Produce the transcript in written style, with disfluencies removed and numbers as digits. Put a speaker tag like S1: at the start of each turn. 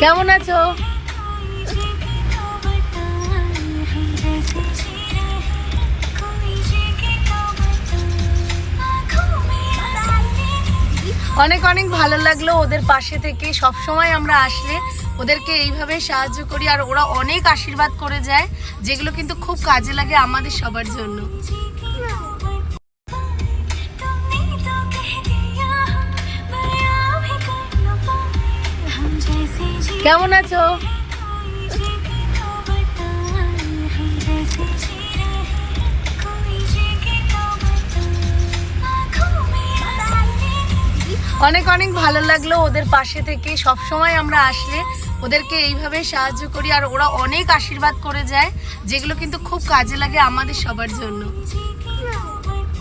S1: কেমন আছো? অনেক অনেক ভালো লাগলো ওদের পাশে থেকে। সব সময় আমরা আসলে ওদেরকে এইভাবে সাহায্য করি আর ওরা অনেক আশীর্বাদ করে যায়, যেগুলো কিন্তু খুব কাজে লাগে আমাদের সবার জন্য। কেমন আছো? অনেক অনেক ভালো লাগলো ওদের পাশে থেকে। সব সময় আমরা আসলে ওদেরকে এইভাবে সাহায্য করি আর ওরা অনেক আশীর্বাদ করে যায়, যেগুলো কিন্তু খুব কাজে লাগে আমাদের সবার জন্য।